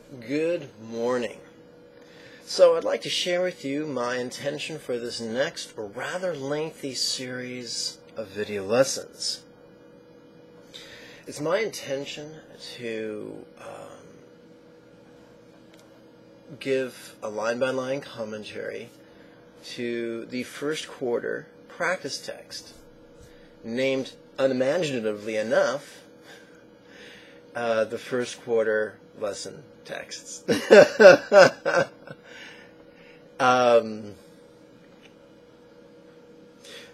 Good morning. So I'd like to share with you my intention for this next rather lengthy series of video lessons. It's my intention to give a line-by-line commentary to the first quarter practice text, named unimaginatively enough, the first quarter lesson texts.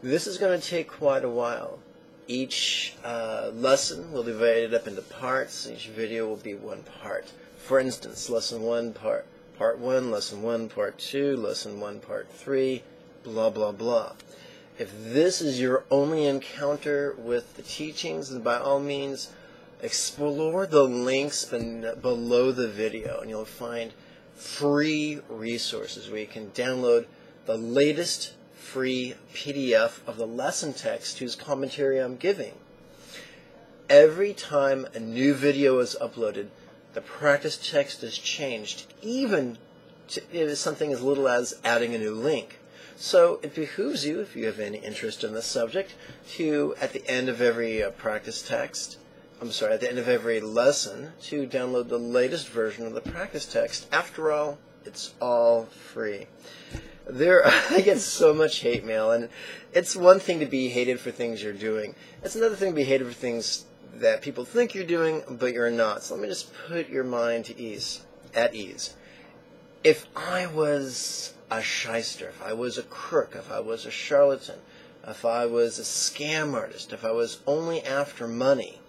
This is going to take quite a while. Each lesson will be divided up into parts. Each video will be one part. For instance, lesson 1, part 1, lesson 1, part 2, lesson 1, part 3, blah, blah, blah. If this is your only encounter with the teachings, then by all means, explore the links below the video, and you'll find free resources where you can download the latest free PDF of the lesson text whose commentary I'm giving. Every time a new video is uploaded, the practice text is changed, even to something as little as adding a new link. So it behooves you, if you have any interest in this subject, to, at the end of every at the end of every lesson, to download the latest version of the practice text. After all, it's all free. I get so much hate mail, and it's one thing to be hated for things you're doing. It's another thing to be hated for things that people think you're doing, but you're not. So let me just put your mind at ease. If I was a shyster, if I was a crook, if I was a charlatan, if I was a scam artist, if I was only after money,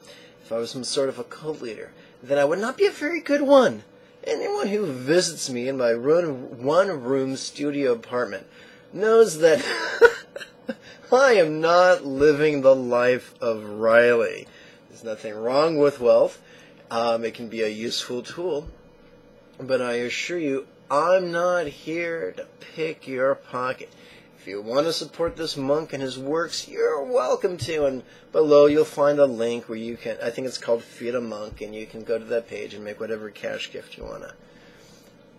if I was some sort of a cult leader, then I would not be a very good one. Anyone who visits me in my one-room studio apartment knows that I am not living the life of Riley. There's nothing wrong with wealth. It can be a useful tool. But I assure you, I'm not here to pick your pocket. If you want to support this monk and his works, you're welcome to, and below you'll find a link where you can, I think it's called Feed a Monk, and you can go to that page and make whatever cash gift you want to.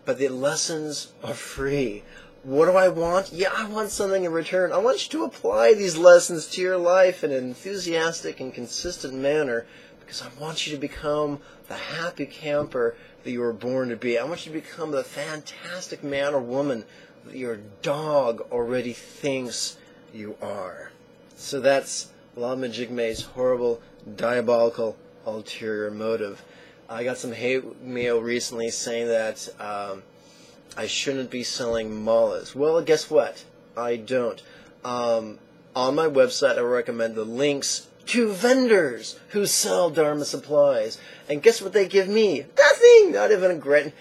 But the lessons are free. What do I want? Yeah, I want something in return. I want you to apply these lessons to your life in an enthusiastic and consistent manner, because I want you to become the happy camper that you were born to be. I want you to become the fantastic man or woman that your dog already thinks you are. So that's Lama Jigme's horrible, diabolical, ulterior motive. I got some hate mail recently saying that I shouldn't be selling malas. Well, guess what? I don't. On my website, I recommend the links to vendors who sell Dharma supplies. And guess what they give me? Nothing! Not even a grant.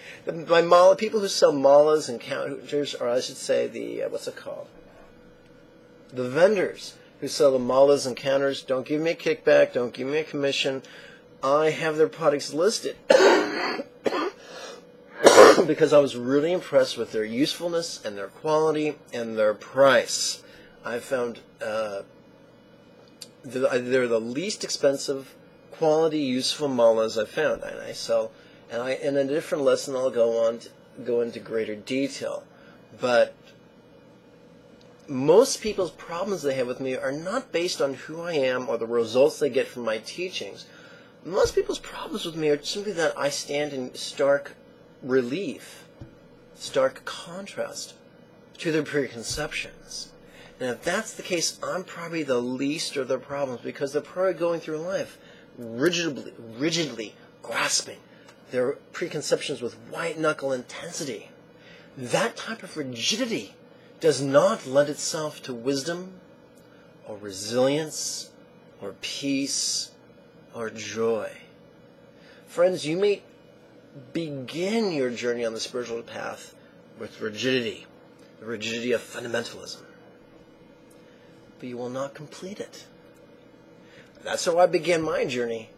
My mala, people who sell malas and counters, or I should say what's it called? The vendors who sell the malas and counters don't give me a kickback, don't give me a commission. I have their products listed because I was really impressed with their usefulness and their quality and their price. I found they're the least expensive, quality, useful malas I've found, and I sell. And in a different lesson, I'll go into greater detail. But most people's problems they have with me are not based on who I am or the results they get from my teachings. Most people's problems with me are simply that I stand in stark relief, stark contrast to their preconceptions. And if that's the case, I'm probably the least of their problems, because they're probably going through life rigidly grasping their preconceptions with white-knuckle intensity. That type of rigidity does not lend itself to wisdom or resilience or peace or joy. Friends, you may begin your journey on the spiritual path with rigidity, the rigidity of fundamentalism, but you will not complete it. That's how I began my journey.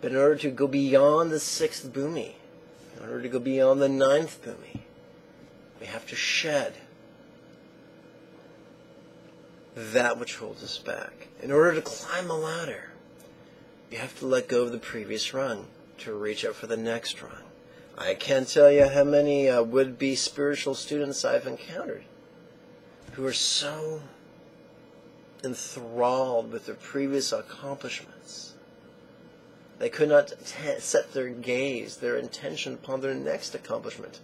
But in order to go beyond the 6th bhumi, in order to go beyond the 9th bhumi, we have to shed that which holds us back. In order to climb a ladder, you have to let go of the previous rung. to reach out for the next rung. I can't tell you how many would-be spiritual students I've encountered who are so enthralled with their previous accomplishments. They could not set their gaze, their intention upon their next accomplishment,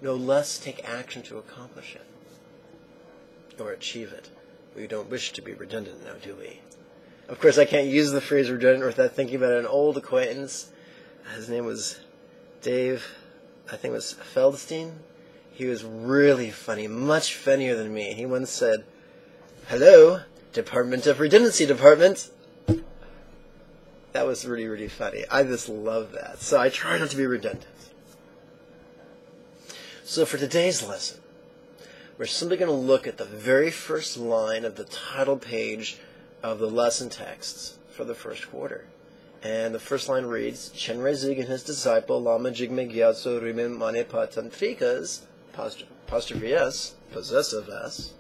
no less take action to accomplish it or achieve it. We don't wish to be redundant now, do we? Of course, I can't use the phrase redundant without thinking about an old acquaintance. His name was Dave, I think it was Feldstein. He was really funny, much funnier than me. He once said, "Hello, Department of Redundancy Department." That was really, really funny. I just love that. So I try not to be redundant. So for today's lesson, we're simply going to look at the very first line of the title page of the lesson texts for the first quarter. And the first line reads, Chenrezig Zig and his disciple, Lama Jigme Gyatso Rimen Mane Patantrikas, apostrophe S, possessive S.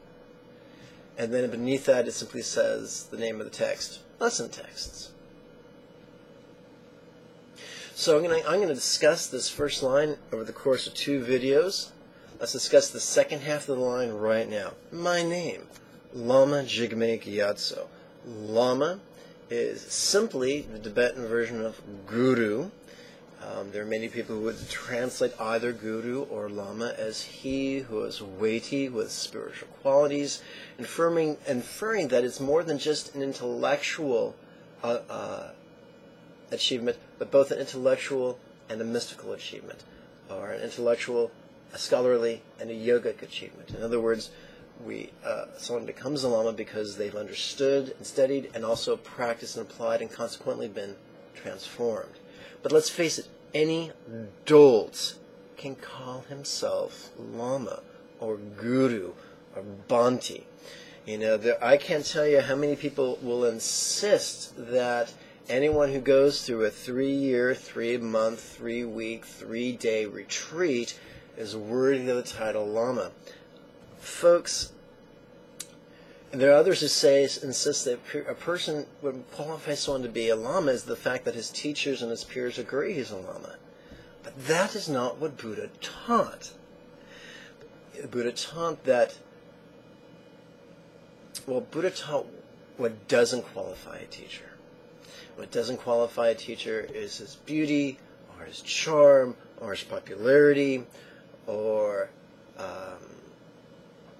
And then beneath that it simply says the name of the text, lesson texts. So I'm going to discuss this first line over the course of 2 videos. Let's discuss the second half of the line right now. My name, Lama Jigme Gyatso. Lama is simply the Tibetan version of Guru. There are many people who would translate either Guru or Lama as he who is weighty with spiritual qualities, inferring that it's more than just an intellectual achievement, but both an intellectual and a mystical achievement, or an intellectual, a scholarly, and a yogic achievement. In other words, someone becomes a Lama because they've understood and studied and also practiced and applied and consequently been transformed. But let's face it, any dolt can call himself Lama or Guru or Bhante. I can't tell you how many people will insist that anyone who goes through a 3-year, 3-month, 3-week, 3-day retreat is worthy of the title Lama. Folks, there are others who insist that a person would qualify someone to be a Lama is the fact that his teachers and his peers agree he's a Lama. But that is not what Buddha taught. Buddha taught what doesn't qualify a teacher. What doesn't qualify a teacher is his beauty, or his charm, or his popularity, or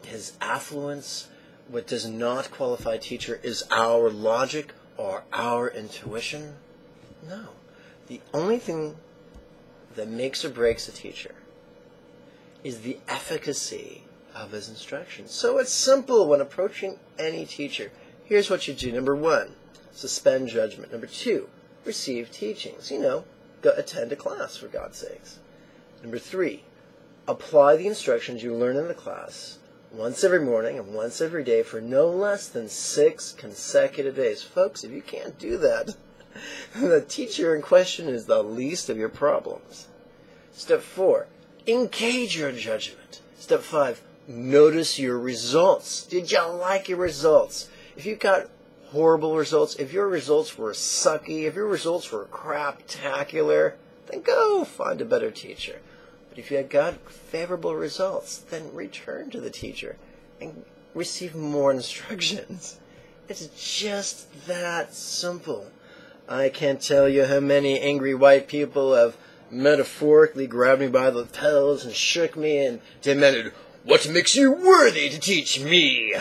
his affluence. What does not qualify a teacher is our logic or our intuition. No. The only thing that makes or breaks a teacher is the efficacy of his instruction. So it's simple when approaching any teacher. Here's what you do. Number 1, suspend judgment. Number 2, receive teachings. Go attend a class, for God's sakes. Number 3, apply the instructions you learn in the class once every morning and once every day for no less than 6 consecutive days. Folks, if you can't do that, the teacher in question is the least of your problems. Step 4, engage your judgment. Step 5, notice your results. Did you like your results? If you got horrible results, if your results were sucky, if your results were craptacular, then go find a better teacher. But if you had got favorable results, then return to the teacher and receive more instructions. It's just that simple. I can't tell you how many angry white people have metaphorically grabbed me by the lapels and shook me and demanded, "What makes you worthy to teach me?"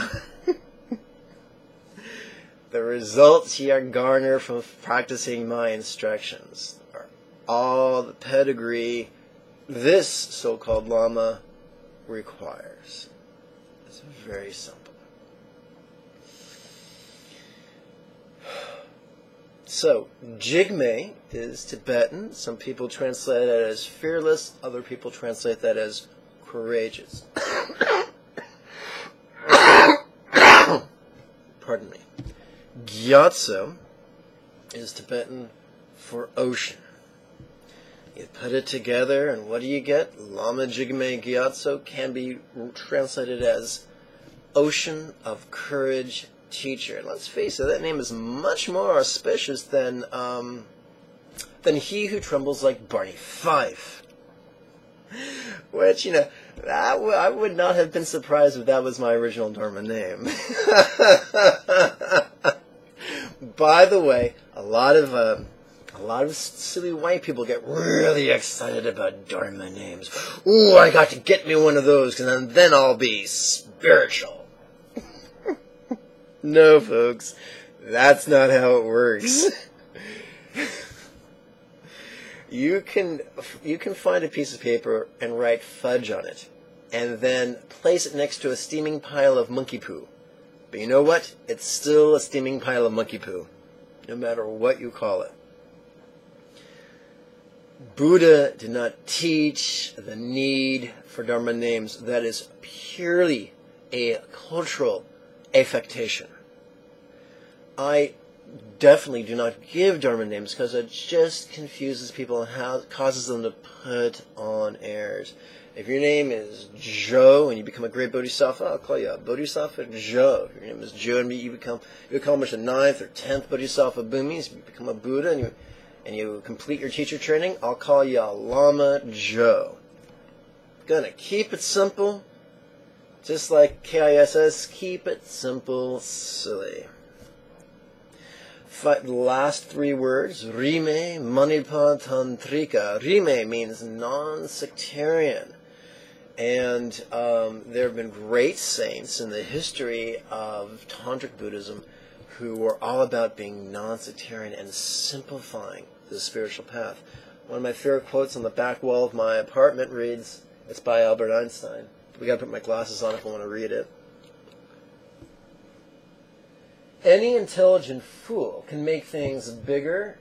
The results you garner from practicing my instructions are all the pedigree this so-called Lama requires. It's very simple. So, Jigme is Tibetan. Some people translate that as fearless. Other people translate that as courageous. Pardon me. Gyatso is Tibetan for ocean. You put it together, and what do you get? Lama Jigme Gyatso can be translated as ocean of courage teacher. Let's face it, that name is much more auspicious than than he who trembles like Barney Fife. Which, I would not have been surprised if that was my original Dharma name. By the way, a lot of silly white people get really excited about Dharma names. Ooh, I got to get me one of those, because then I'll be spiritual. No, folks, that's not how it works. You can find a piece of paper and write fudge on it, and then place it next to a steaming pile of monkey poo. But you know what? It's still a steaming pile of monkey poo, no matter what you call it. Buddha did not teach the need for Dharma names. That is purely a cultural affectation. I definitely do not give Dharma names because it just confuses people and causes them to put on airs. If your name is Joe and you become a great Bodhisattva, I'll call you a Bodhisattva Joe. If your name is Joe and you accomplish the 9th or 10th Bodhisattva Bhumis, you become a Buddha and you complete your teacher training, I'll call you a Lama Joe. Gonna keep it simple, just like KISS, keep it simple, silly. The last 3 words, Rime Manipa Tantrika. Rime means non-sectarian. And there have been great saints in the history of Tantric Buddhism who were all about being non-sectarian and simplifying the spiritual path. One of my favorite quotes on the back wall of my apartment reads, it's by Albert Einstein. We gotta put my glasses on if I want to read it. Any intelligent fool can make things bigger,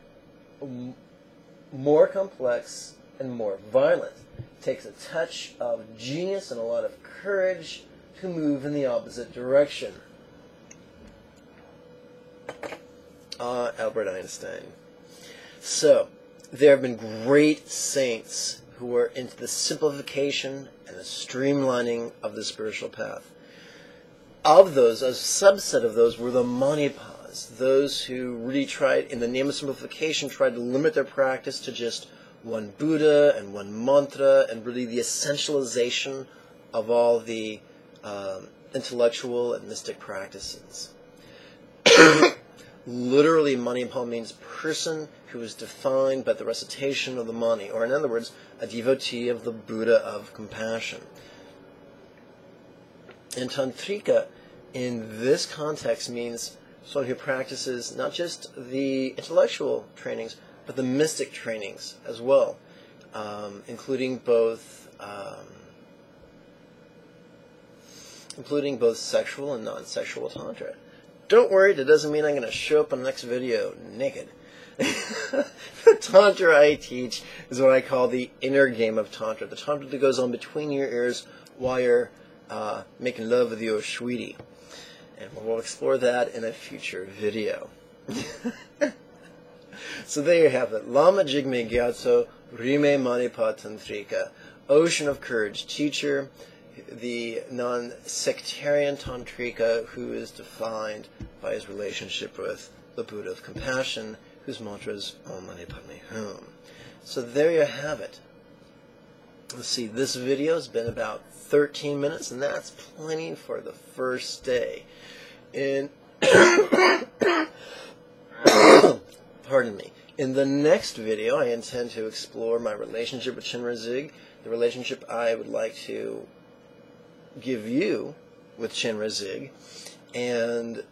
more complex, and more violent. It takes a touch of genius and a lot of courage to move in the opposite direction. Albert Einstein. So, there have been great saints who were into the simplification and the streamlining of the spiritual path. Of those, a subset of those were the Manipas, those who really tried, in the name of simplification, tried to limit their practice to just one Buddha and one mantra, and really the essentialization of all the intellectual and mystic practices. Literally, Manipa means person who is defined by the recitation of the Mani, or in other words, a devotee of the Buddha of compassion. And Tantrika, in this context, means someone who practices not just the intellectual trainings, but the mystic trainings as well, including both sexual and non-sexual tantra. Don't worry, that doesn't mean I'm going to show up on the next video naked. The tantra I teach is what I call the inner game of tantra, the tantra that goes on between your ears while you're making love with your sweetie. And we'll explore that in a future video. So there you have it. Lama Jigme Gyatso Rime Manipa Tantrika. Ocean of Courage Teacher, the non-sectarian Tantrika who is defined by his relationship with the Buddha of Compassion, whose mantra is Om Mani Padme Hum. So there you have it. Let's see, this video has been about 13 minutes, and that's plenty for the first day. Pardon me. In the next video, I intend to explore my relationship with Chenrezig, the relationship I would like to give you with Chenrezig, and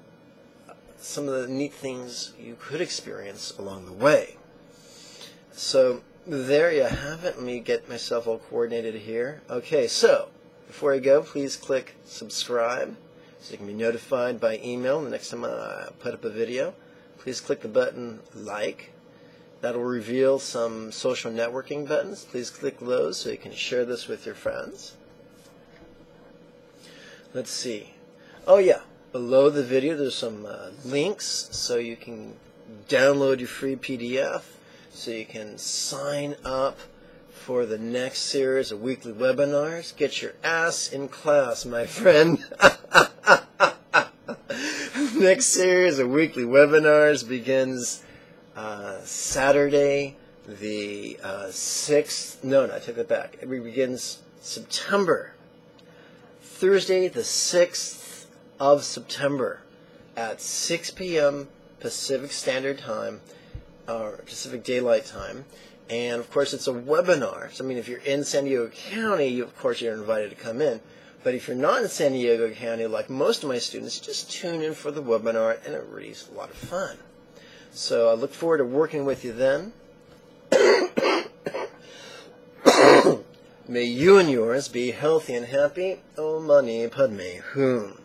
some of the neat things you could experience along the way. So, there you have it. Let me get myself all coordinated here. Okay, so, before I go, please click subscribe so you can be notified by email the next time I put up a video. Please click the button like. That'll reveal some social networking buttons. Please click those so you can share this with your friends. Let's see. Oh yeah, below the video there's some links so you can download your free PDF, so you can sign up for the next series of weekly webinars. Get your ass in class, my friend. Next series of weekly webinars begins Saturday, the 6th, no, I take that back. It begins September, Thursday the 6th of September at 6 p.m. Pacific Standard Time, or Pacific Daylight Time. And, of course, it's a webinar. So, I mean, if you're in San Diego County, of course, you're invited to come in. But if you're not in San Diego County, like most of my students, just tune in for the webinar, and it really is a lot of fun. So I look forward to working with you then. May you and yours be healthy and happy. Om Mani Padme Hum.